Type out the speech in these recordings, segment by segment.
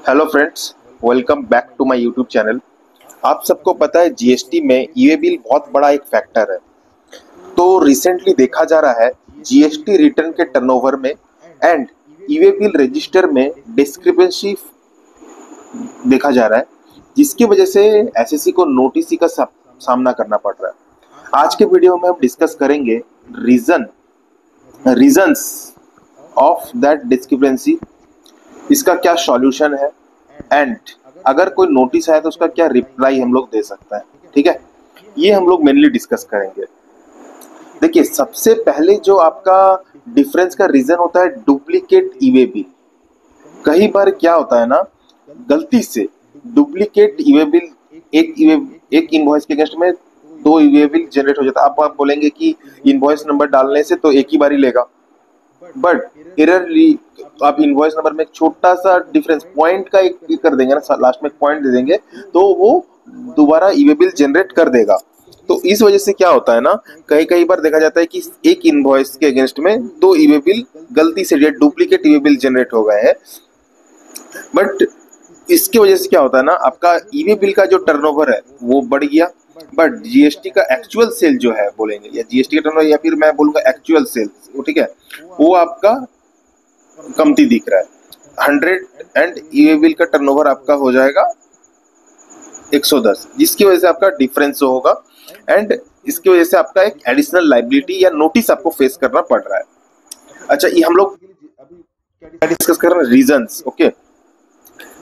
Hello friends, welcome back to my YouTube channel. आप सबको पता है जीएसटी में ई-वे बिल बहुत बड़ा एक फैक्टर है। तो रिसेंटली देखा जा रहा है जीएसटी रिटर्न के टर्नओवर में एंड ई-वे बिल रजिस्टर में डिस्क्रिपेंसी देखा जा रहा है, जिसकी वजह से एसएससी को नोटिस का सामना करना पड़ रहा है। आज के वीडियो में हम डिस्कस करेंगे रीजंस ऑफ दैट डिस्क्रिपेंसी, इसका क्या सॉल्यूशन है एंड अगर कोई नोटिस आया तो उसका क्या रिप्लाई हम लोग दे सकते हैं। ठीक है, ये हम लोग मेनली डिस्कस करेंगे। देखिए, सबसे पहले जो आपका डिफरेंस का रीजन होता है डुप्लीकेट ई-वे बिल। कई बार क्या होता है ना, गलती से डुप्लीकेट ई-वे बिल एक इनवॉइस के अगेंस्ट में दो ई-वे बिल जनरेट हो जाता है। आप बोलेंगे कि इनवॉइस नंबर डालने से तो एक ही बार ही लेगा, बट एररली आप इनवॉइस नंबर में एक छोटा सा डिफरेंस पॉइंट का एक कर देंगे ना, लास्ट में एक पॉइंट दे देंगे तो वो दोबारा ई-वे बिल जनरेट कर देगा। तो इस वजह से क्या होता है ना, कई बार देखा जाता है कि एक इनवॉइस के अगेंस्ट में दो ई-वे बिल गलती से डुप्लीकेट ई-वे बिल जनरेट हो गए हैं। बट इसकी वजह से क्या होता है ना, आपका ई-वे बिल का जो टर्नओवर है वो बढ़ गया, बट जीएसटी का एक्चुअल सेल जो है बोलेंगे, या जीएसटी का टर्नओवर या फिर मैं बोलूंगा एक्चुअल सेल, ठीक है, वो आपका कमती दिख रहा है 100 एंड ई-वे बिल का टर्नओवर आपका हो जाएगा 110, जिसकी वजह से आपका डिफरेंस होगा एंड इसकी वजह से आपका एक एडिशनल लायबिलिटी या नोटिस आपको फेस करना पड़ रहा है। अच्छा, ये हम लोग डिस्कस कर रहे हैं रीजंस। ओके,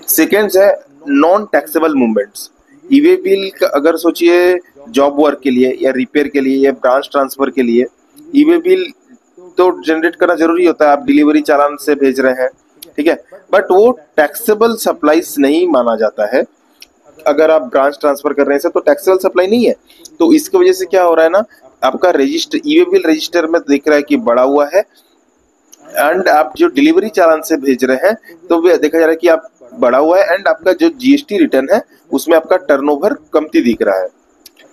सेकेंड है non taxable movements. E-way bill का अगर सोचिए जॉब वर्क के लिए या रिपेयर के लिए या ब्रांच ट्रांसफर के लिए ई-वे बिल तो जनरेट करना जरूरी होता है। आप डिलीवरी चालान से भेज रहे हैं, ठीक है, बट वो टैक्सेबल सप्लाईज नहीं माना जाता है। अगर आप ब्रांच ट्रांसफर कर रहे हैं तो टैक्सेबल सप्लाई नहीं है। तो इसकी वजह से क्या हो रहा है ना, आपका रजिस्टर ई-वे बिल रजिस्टर में दिख रहा है कि बढ़ा हुआ है एंड आप जो डिलीवरी चालान से भेज रहे हैं तो भी देखा जा रहा है कि आप बढ़ा हुआ है एंड आपका जो जीएसटी रिटर्न है उसमें आपका टर्नओवर कमती दिख रहा है।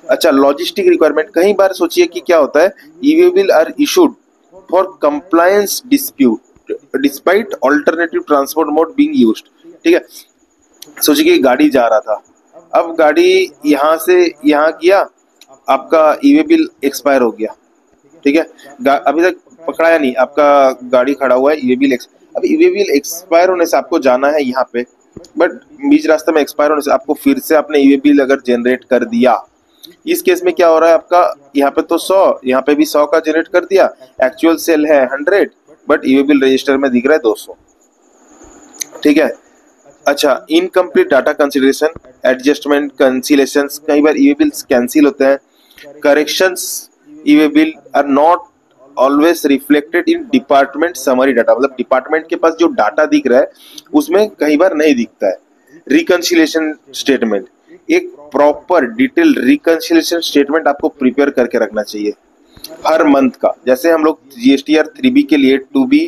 अच्छा, लॉजिस्टिक रिक्वायरमेंट, कई बार सोचिए कि क्या होता है, e-way bill are issued for compliance dispute despite alternative transport mode being used. ठीक है, सोचिए कि गाड़ी जा रहा था, अब गाड़ी यहाँ से यहाँ किया, आपका ई-वे बिल एक्सपायर हो गया, ठीक है, अभी तक पकड़ाया नहीं, आपका गाड़ी खड़ा हुआ है, ई-वे बिल अब ई-वे बिल एक्सपायर होने से आपको जाना है यहाँ पे, बट बीच रास्ते में एक्सपायर होने से आपको फिर से आपने ई-वे बिल अगर जनरेट कर दिया, इस केस में क्या हो रहा है, आपका यहाँ पे तो 100, यहाँ पे भी 100 का जनरेट कर दिया, एक्चुअल सेल है 100, बट ई-वे बिल रजिस्टर में दिख रहा है 200। ठीक है, अच्छा, incomplete data consideration, adjustment, cancellation, कई बार ई-वे बिल्स कैंसिल होते हैं। Corrections e-way bill are not always reflected in department summary data, मतलब डिपार्टमेंट के पास जो डाटा दिख रहा है उसमें कई बार नहीं दिखता है। रिकंसिलेशन स्टेटमेंट, एक प्रॉपर डिटेल रिकंसिलेशन स्टेटमेंट आपको प्रिपेयर करके रखना चाहिए हर मंथ का। जैसे हम लोग जीएसटीआर 3B के लिए 2B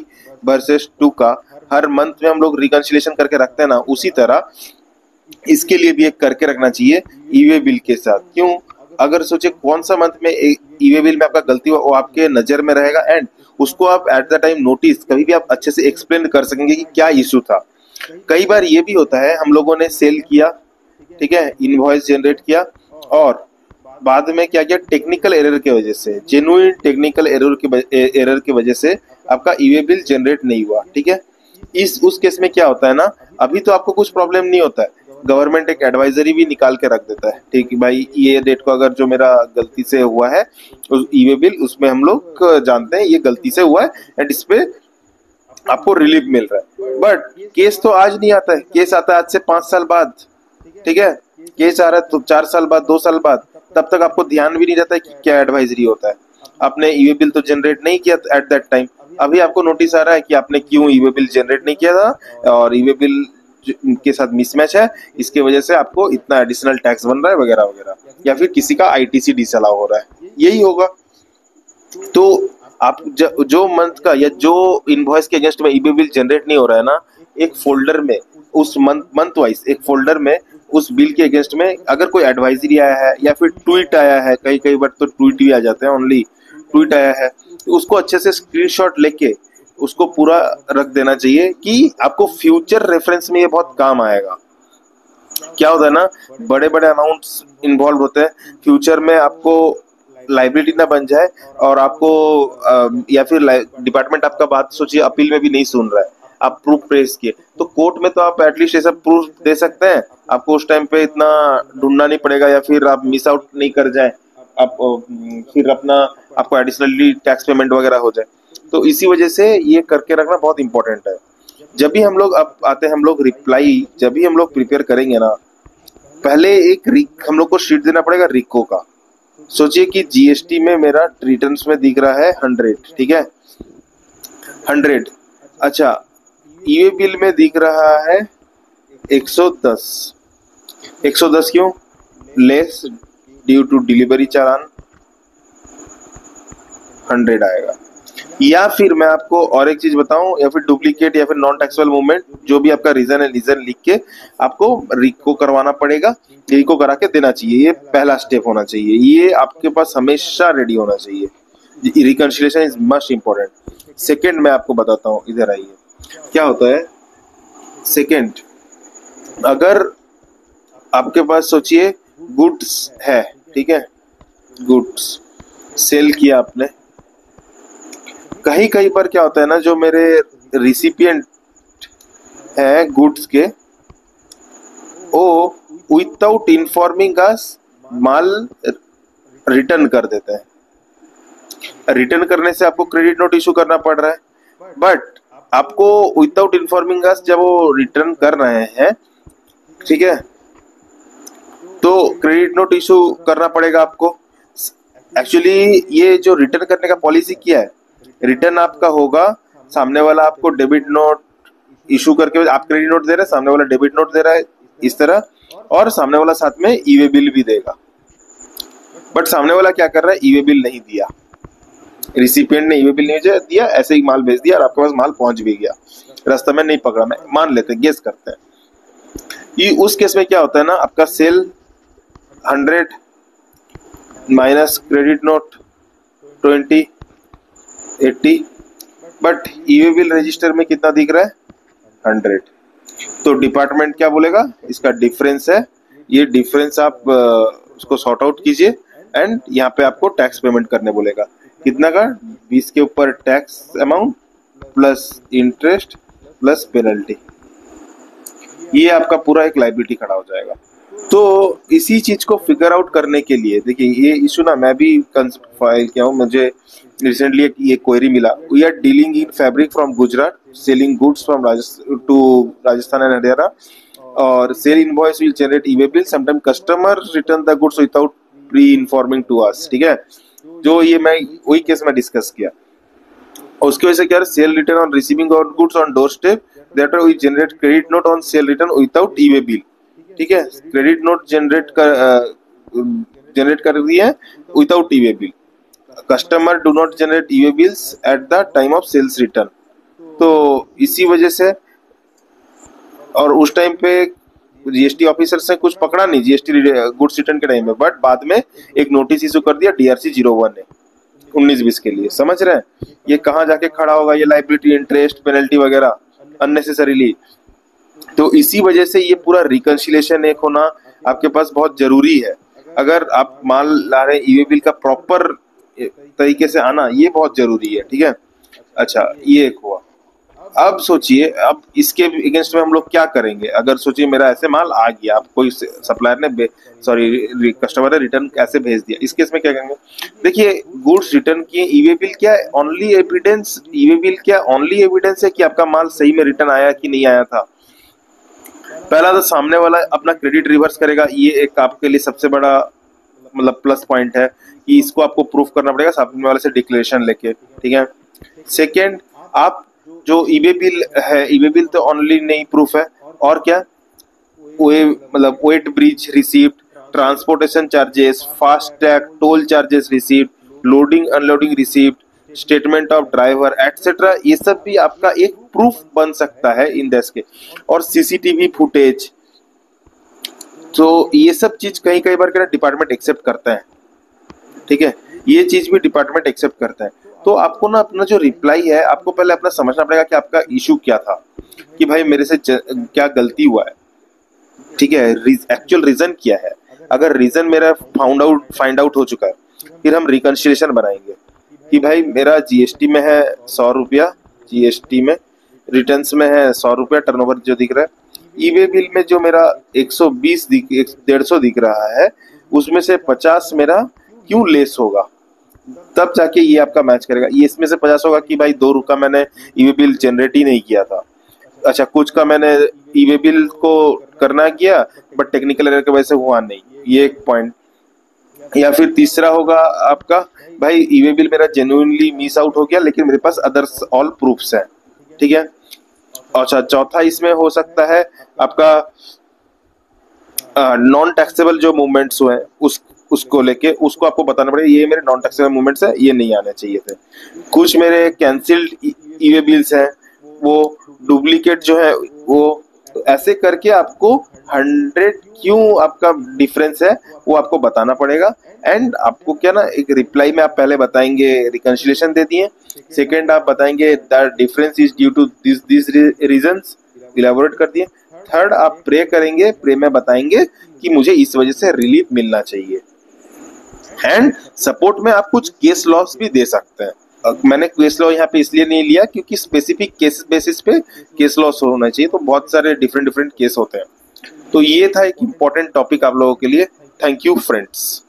वर्सेस 2 का हर मंथ में हम लोग रिकंसिलेशन करके रखते हैं ना, उसी तरह इसके लिए भी एक करके रखना चाहिए ई-वे बिल के साथ। क्यों, अगर सोचे कौन सा मंथ में ई-वे बिल में आपका गलती हुआ, वो आपके नजर में रहेगा एंड उसको आप एट द टाइम नोटिस कभी भी आप अच्छे से एक्सप्लेन कर सकेंगे कि क्या इशू था। कई बार ये भी होता है, हम लोगों ने सेल किया, ठीक है, इनवॉइस जनरेट किया और बाद में क्या किया, टेक्निकल एरर की वजह से, जेन्युइन टेक्निकल एरर की वजह से आपका ई-वे बिल जनरेट नहीं हुआ। ठीक है, उस केस में क्या होता है ना, अभी तो आपको कुछ प्रॉब्लम नहीं होता है, गवर्नमेंट एक एडवाइजरी भी निकाल के रख देता है, ठीक है भाई, ये डेट को अगर जो मेरा गलती से हुआ है उस ई-वे बिल, उसमें हम लोग जानते हैं ये गलती से हुआ है एंड इस पे आपको रिलीफ मिल रहा है। बट केस तो आज नहीं आता है, केस आता है आज से 5 साल बाद, ठीक है, केस आ रहा है तो 4 साल बाद, 2 साल बाद, तब तक आपको ध्यान भी नहीं रहता है कि क्या एडवाइजरी होता है। आपने ई-वे बिल तो जनरेट नहीं किया एट दैट टाइम, अभी आपको नोटिस आ रहा है कि आपने क्यों ई-वे बिल जनरेट नहीं किया था और ई-वे बिल के साथ मिसमैच है, इसके वजह से आपको इतना एडिशनल टैक्स बन रहा है वगैरह वगैरह, या फिर किसी का आईटीसी डिसअलाउ हो रहा है, यही होगा। तो आप जो मंथ का या जो इनवॉइस के अगेंस्ट में ई-वे बिल जनरेट नहीं हो रहा है ना, एक फोल्डर में उस मंथ वाइज एक फोल्डर में उस बिल के अगेंस्ट में अगर कोई एडवाइजरी आया है या फिर ट्वीट आया है, कई बार तो ट्वीट भी आ जाते हैं, ओनली ट्वीट आया है, तो उसको अच्छे से स्क्रीनशॉट लेके उसको पूरा रख देना चाहिए कि आपको फ्यूचर रेफरेंस में ये बहुत काम आएगा। क्या होता है ना, बड़े बड़े अमाउंट्स इन्वॉल्व होते हैं, फ्यूचर में आपको लाइबिलिटी ना बन जाए और आपको या फिर डिपार्टमेंट आपका बात सोचिए अपील में भी नहीं सुन रहा है, आप प्रूफ पेश किए तो कोर्ट में तो आप एटलीस्ट ऐसा प्रूफ दे सकते हैं, आपको उस टाइम पे इतना ढूंढना नहीं पड़ेगा या फिर आप मिस आउट नहीं कर जाए, आप फिर अपना आपको एडिशनली टैक्स पेमेंट वगैरह हो जाए। तो इसी वजह से ये करके रखना बहुत इंपॉर्टेंट है। जब भी हम लोग अब आते हैं हम लोग रिप्लाई, जब भी हम लोग प्रिपेयर करेंगे ना, पहले एक हम लोग को शीट देना पड़ेगा रिको का। सोचिए कि जीएसटी में मेरा रिटर्न्स में दिख रहा है 100, ठीक है 100। अच्छा, ईवे बिल में दिख रहा है 110। 110 क्यों? लेस ड्यू टू डिलीवरी चालान 100 आएगा। या फिर मैं आपको और एक चीज बताऊं, या फिर डुप्लीकेट या फिर नॉन टैक्सेबल मूवमेंट, जो भी आपका रीजन है रीजन लिख के आपको रिको करवाना पड़ेगा, रिको करा के देना चाहिए। ये पहला स्टेप होना चाहिए, ये आपके पास हमेशा रेडी होना चाहिए। Reconciliation is must important. Second मैं आपको बताता हूँ, इधर आइए। क्या होता है सेकेंड, अगर आपके पास सोचिए गुड्स है, ठीक है, गुड्स सेल किया आपने, कहीं कहीं पर क्या होता है ना, जो मेरे रिसिपिएंट हैं गुड्स के, वो विदाउट इन्फॉर्मिंग अस माल रिटर्न कर देते हैं। रिटर्न करने से आपको क्रेडिट नोट इशू करना पड़ रहा है, बट आपको विदाउट इन्फॉर्मिंग अस जब वो रिटर्न कर रहे हैं, ठीक है, तो क्रेडिट नोट इशू करना पड़ेगा आपको। एक्चुअली ये जो रिटर्न करने का पॉलिसी किया है, रिटर्न आपका होगा, सामने वाला आपको डेबिट नोट इशू करके, आप क्रेडिट नोट दे रहे हैं, सामने वाला डेबिट नोट दे रहा है इस तरह, और सामने वाला साथ में ईवे बिल भी देगा। बट सामने वाला क्या कर रहा है, ईवे बिल नहीं दिया, रिसिपिएंट ने ईवे बिल नहीं दिया, ऐसे ही माल भेज दिया और आपके पास माल पहुंच भी गया, रास्ते में नहीं पकड़ा, मैं मान लेते, गेस करते हैं। ये उस केस में क्या होता है ना, आपका sale 100 minus credit note 20 80, but e-way bill register में कितना दिख रहा है 100। तो डिपार्टमेंट क्या बोलेगा, इसका डिफरेंस है, ये डिफरेंस आप उसको सॉर्ट आउट कीजिए एंड यहाँ पे आपको टैक्स पेमेंट करने बोलेगा। कितना का, 20 के ऊपर tax amount plus interest plus penalty, ये आपका पूरा एक लाइबिलिटी खड़ा हो जाएगा। तो इसी चीज को फिगर आउट करने के लिए देखिए, ये इशू ना मैं भी फाइल किया हूँ, मुझे रिसेंटली ये क्वेरी मिला। We are dealing in fabric from Gujarat, selling goods from to Rajasthan and Haryana, और sale invoice will generate e way bill, sometime customer return the goods without pre informing to us, ठीक है। जो ये मैं वही केस में डिस्कस किया, और उसकी वजह से क्या है, sale return on receiving of goods on doorstep, that we generate credit note on sale return without e-way bill, ठीक है। क्रेडिट नोट जनरेट कर दिए without e-way bill. Customer do not generate e-way bills at the time of sales return. तो इसी वजह से, और उस टाइम पे जीएसटी ऑफिसर से कुछ पकड़ा नहीं जीएसटी गुड्स रिटर्न के टाइम में, बट बाद में एक नोटिस इशू कर दिया DRC 01 ने 19-20 के लिए। समझ रहे हैं ये कहाँ जाके खड़ा होगा, ये लाइबिलिटी, इंटरेस्ट, पेनल्टी वगैरह अननेसेसरीली। तो इसी वजह से ये पूरा रिकंसिलिएशन एक होना आपके पास बहुत जरूरी है। अगर आप माल ला रहे हैं, ईवे बिल का प्रॉपर तरीके से आना ये बहुत जरूरी है, ठीक है। अच्छा, ये एक हुआ। अब सोचिए, अब इसके अगेंस्ट में हम लोग क्या करेंगे। अगर सोचिए मेरा ऐसे माल आ गया, आप कोई सप्लायर ने कस्टमर ने रिटर्न ऐसे भेज दिया, इस केस में क्या करेंगे। देखिए, गुड्स रिटर्न किए, ईवे बिल क्या है, ओनली एविडेंस, ईवे बिल क्या ओनली एविडेंस है कि आपका माल सही में रिटर्न आया कि नहीं आया था। पहला तो सामने वाला अपना क्रेडिट रिवर्स करेगा, ये एक आपके लिए सबसे बड़ा मतलब प्लस पॉइंट है कि इसको आपको प्रूफ करना पड़ेगा सामने वाले से डिक्लेरेशन लेके, ठीक है। सेकेंड, आप जो ईवे बिल है, ईवे बिल तो ओनली नहीं प्रूफ है, और क्या, मतलब weight bridge receipt, transportation charges, fast tag, toll charges receipt, loading unloading receipt, statement of driver etcetera, ये सब भी आपका एक प्रूफ बन सकता है इन देश के। और सीसीटीवी फुटेज, तो ये सब चीज कई बार क्या डिपार्टमेंट एक्सेप्ट करता है, ठीक है, ये चीज भी डिपार्टमेंट एक्सेप्ट करता है। तो आपको ना अपना जो रिप्लाई है, आपको पहले अपना समझना पड़ेगा कि आपका इशू क्या था, कि भाई मेरे से क्या गलती हुआ है, ठीक है, एक्चुअल रीजन क्या है। अगर रीजन मेरा फाइंड आउट हो चुका है, फिर हम रिकंसिलिएशन बनाएंगे कि भाई मेरा जीएसटी में है 100 रुपया, जीएसटी में रिटर्न्स में है 100 रुपया टर्नओवर जो दिख रहा है, ई वे बिल में जो मेरा 120 150 दिख रहा है, उसमें से 50 मेरा क्यों लेस होगा, तब जाके ये आपका मैच करेगा। ये इसमें से 50 होगा कि भाई 2 रुपया मैंने ई वे बिल जनरेट ही नहीं किया था, अच्छा कुछ का मैंने ई वे बिल को करना किया बट टेक्निकल एरर की वजह से हुआ नहीं, ये एक पॉइंट। या फिर तीसरा होगा आपका, भाई ई वे बिल मेरा जेन्युइनली मिस आउट हो गया लेकिन मेरे पास अदर्स ऑल प्रूफ्स हैं, ठीक है। अच्छा चौथा इसमें हो सकता है आपका नॉन टैक्सेबल जो मूवमेंट्स हुए उसको लेके उसको आपको बताना पड़ेगा, ये मेरे नॉन टैक्सेबल मूवमेंट्स है, ये नहीं आने चाहिए थे। कुछ मेरे कैंसिल्ड ई वे बिल्स हैं, वो डुप्लीकेट जो है वो, ऐसे करके आपको 100 क्यों आपका डिफरेंस है वो आपको बताना पड़ेगा। एंड आपको क्या ना, एक रिप्लाई में आप पहले बताएंगे रिकंसिलिएशन दे दिए, सेकेंड आप बताएंगे the difference is due to this reasons, elaborate कर दिए। थर्ड आप प्रे करेंगे, प्रे में बताएंगे कि मुझे इस वजह से रिलीफ मिलना चाहिए। एंड सपोर्ट में आप कुछ केस लॉस भी दे सकते हैं। मैंने केस लॉ यहाँ पे इसलिए नहीं लिया क्योंकि स्पेसिफिक केस बेसिस पे केस लॉस होना चाहिए, तो बहुत सारे डिफरेंट डिफरेंट केस होते हैं। तो ये था एक इम्पोर्टेंट टॉपिक आप लोगों के लिए। Thank you friends.